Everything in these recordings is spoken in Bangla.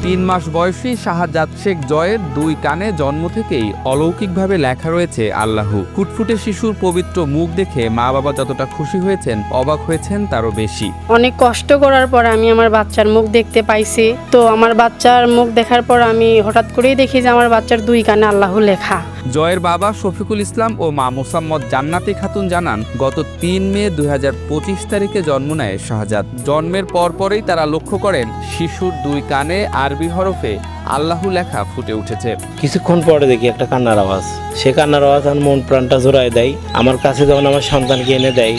3 মাস বয়সী শাহজাদ শেখ জয়ের 2 কানে জন্ম থেকেই অলৌকিকভাবে লেখা রয়েছে আল্লাহু। ফুটফুটে শিশুর পবিত্র মুখ দেখে মা বাবা যতটা খুশি হয়েছেন, অবাক হয়েছেন তারও বেশি। অনেক কষ্ট করার পর আমি আমার বাচ্চার মুখ দেখতে পাইছি। তো আমার বাচ্চার মুখ দেখার পর আমি হঠাৎ করেই দেখি যে আমার বাচ্চার 2 কানে আল্লাহু লেখা। জয়ের বাবা শফিকুল ইসলাম ও মা মোসাম্মদ জান্নাতি খাতুন জানান, গত 3 মে 2025 তারিখে জন্ম নেয় শাহজাদ। জন্মের পরপরই তারা লক্ষ্য করেন শিশুর 2 কানে আরবি হরফে আল্লাহু লেখা ফুটে উঠেছে। কিছুক্ষণ পরে দেখি একটা কান্নার আওয়াজ। সে কান্নার আওয়াজ আমার মন প্রাণটা জোড়ায় দেয়। আমার কাছে যখন আমার সন্তানকে এনে দেয়,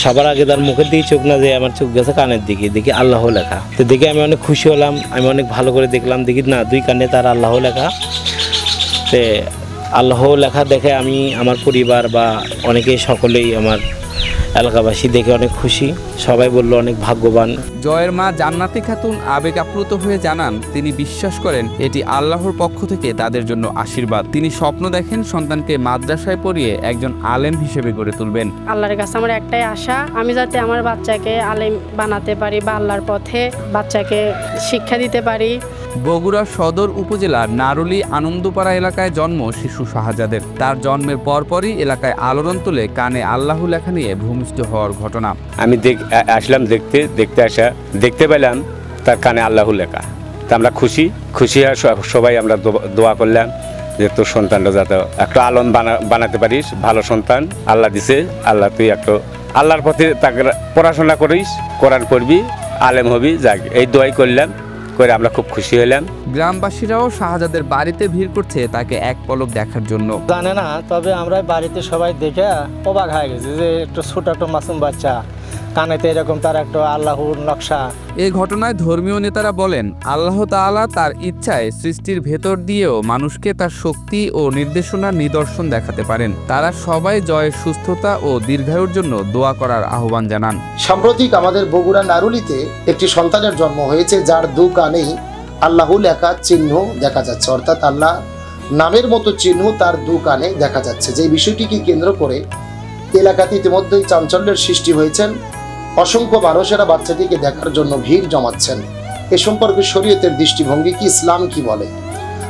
সবার আগে তার মুখের দিকে চোখ না যায়, আমার চোখ গেছে কানের দিকে, দেখি আল্লাহ লেখা। তো দেখে আমি অনেক খুশি হলাম। আমি অনেক ভালো করে দেখলাম, দেখি না 2 কানে তার আল্লাহ লেখা। তে আল্লাহ লেখা দেখে আমি, আমার পরিবার বা অনেকেই, সকলেই আমার এলাকাবাসী দেখে অনেক খুশি। সবাই বলল অনেক ভাগ্যবান। জয়ের মা জান্নাতি খাতুন আবেগ আপ্লুত হয়ে জানান, তিনি বিশ্বাস করেন এটি আল্লাহর পক্ষ থেকে তাদের জন্য আশীর্বাদ। তিনি স্বপ্ন দেখেন সন্তানকে মাদ্রাসায় পড়িয়ে একজন আলেম হিসেবে গড়ে তুলবেন। আল্লাহর কাছে আমার একটাই আশা, আমি যাতে আমার বাচ্চাকে আলেম বানাতে পারি বা আল্লাহর পথে বাচ্চাকে শিক্ষা দিতে পারি। বগুড়া সদর উপজেলার নারুলি আনন্দপাড়া এলাকায় জন্ম শিশু শাহজাদের। তার জন্মের পরপরই এলাকায় আলোড়ন তোলে কানে আল্লাহু লেখা নিয়ে ভূমিষ্ঠ হওয়ার ঘটনা। আমি আসলাম দেখতে আসা দেখতে পেলাম তার কানে আল্লাহু লেখা। তা আমরা খুশি হয়ে সবাই আমরা দোয়া করলাম যে তোর সন্তানটা যাতে একটা আলম বানাতে পারিস, ভালো সন্তান আল্লাহ দিছে। আল্লাহ তুই একটু আল্লাহর পথে তাকে পড়াশোনা করিস, কোরআন পড়বি, আলেম হবি, যাক এই দোয়াই করলাম, করে আমরা খুব খুশি হলাম। গ্রামবাসীরাও শাহজাদের বাড়িতে ভিড় করছে তাকে এক পলক দেখার জন্য। জানে না, তবে আমরা বাড়িতে সবাই দেখে অবাক হয়ে গেছি যে একটু ছোট একটা মাসুম বাচ্চা, কানেতে এরকম তার একটা আল্লাহর নকশা। এই ঘটনায় ধর্মীয় নেতারা বলেন, আল্লাহ তাআলা তার ইচ্ছায় সৃষ্টির ভেতর দিয়েও মানুষকে তার শক্তি ও নির্দেশনার নিদর্শন দেখাতে পারেন। তারা সবাই জয়ের সুস্থতা ও দীর্ঘায়ুর জন্য দোয়া করার আহ্বান জানান। সাম্প্রতিক আমাদের বগুড়া নারুলিতে একটি সন্তানের জন্ম হয়েছে, যার 2 কানেই আল্লাহু লেখা চিহ্ন দেখা যাচ্ছে, অর্থাৎ আল্লাহ নামের মতো চিহ্ন তার 2 কানে দেখা যাচ্ছে। যে বিষয়টিকে কেন্দ্র করে এলাকাতে ইতিমধ্যেই চাঞ্চল্যের সৃষ্টি হয়েছেন। অসংখ্য মানুষেরা বাচ্চাটিকে দেখার জন্য ভিড় জমাচ্ছেন। এ সম্পর্কে শরীয়তের দৃষ্টিভঙ্গি কি, ইসলাম কি বলে?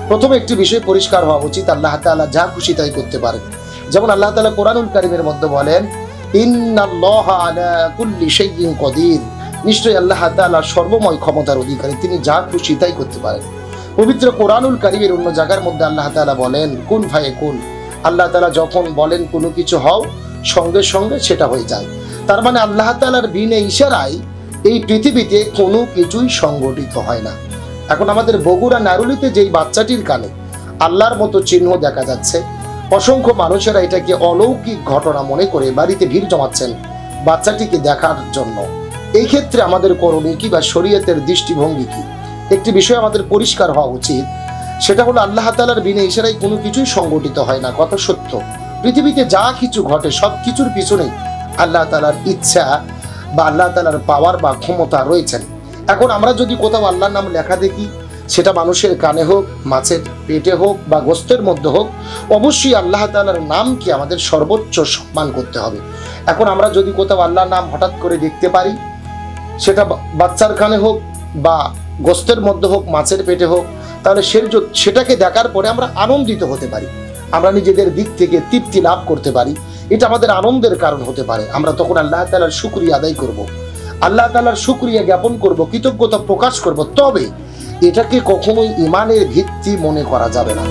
প্রথমে একটি বিষয় পরিষ্কার হওয়া উচিত, আল্লাহ তাআলা যা খুশি তাই করতে পারেন। যেমন আল্লাহ তাআলা কোরআনুল কারীমের মধ্যে বলেন, ইন্নাল্লাহা আলা কুল্লি শাইইন কদির, নিশ্চয়ই আল্লাহ তাআলা সর্বময় ক্ষমতার অধিকারী, তিনি যা খুশি তাই করতে পারেন। পবিত্র কোরআনুল কারীমের অন্য জায়গার মধ্যে আল্লাহ তাআলা বলেন, কুন ফায়াকুন, আল্লাহ তাআলা যখন বলেন কোনো কিছু হও, সঙ্গে সঙ্গে সেটা হয়ে যায়। তার মানে আল্লাহ তাআলার বিনে ইশারায় এই পৃথিবীতে কোনো কিছুই সংগঠিত হয় না। এখন আমাদের বগুড়া নারুলিতে যেই বাচ্চাটির কানে আল্লাহর মতো চিহ্ন দেখা যাচ্ছে, অসংখ্য মানুষেরা এটাকে অলৌকিক ঘটনা মনে করে বাড়িতে ভিড় জমাচ্ছেন বাচ্চাটিকে দেখার জন্য। এই ক্ষেত্রে আমাদের করণীয় কি বা শরীয়তের দৃষ্টিভঙ্গি কি? একটি বিষয় আমাদের পরিষ্কার হওয়া উচিত, সেটা হলো আল্লাহ তাআলার বিনে ইশারায় কোনো কিছুই সংগঠিত হয় না। কত সত্য! পৃথিবীতে যা কিছু ঘটে সব কিছুর পিছনেই আল্লাহ তাআলার ইচ্ছা বা আল্লাহ তাআলার পাওয়ার বা ক্ষমতা রয়েছেন। এখন আমরা যদি কোথাও আল্লাহর নাম লেখা দেখি, সেটা মানুষের কানে হোক, মাছের পেটে হোক বা গোস্তের মধ্যে হোক, অবশ্যই আল্লাহ তাআলার নামকে আমাদের সর্বোচ্চ সম্মান করতে হবে। এখন আমরা যদি কোথাও আল্লাহর নাম হঠাৎ করে দেখতে পারি, সেটা বাচ্চার কানে হোক বা গোস্তের মধ্যে হোক, মাছের পেটে হোক, তাহলে সেটাকে দেখার পরে আমরা আনন্দিত হতে পারি, আমরা নিজেদের দিক থেকে তৃপ্তি লাভ করতে পারি। এটা আমাদের আনন্দের কারণ হতে পারে। আমরা তখন আল্লাহ তাআলার শুকরিয়া আদায় করব, আল্লাহ তাআলার শুকরিয়া জ্ঞাপন করব, কৃতজ্ঞতা প্রকাশ করব। তবে এটাকে কখনোই ঈমানের ভিত্তি মনে করা যাবে না।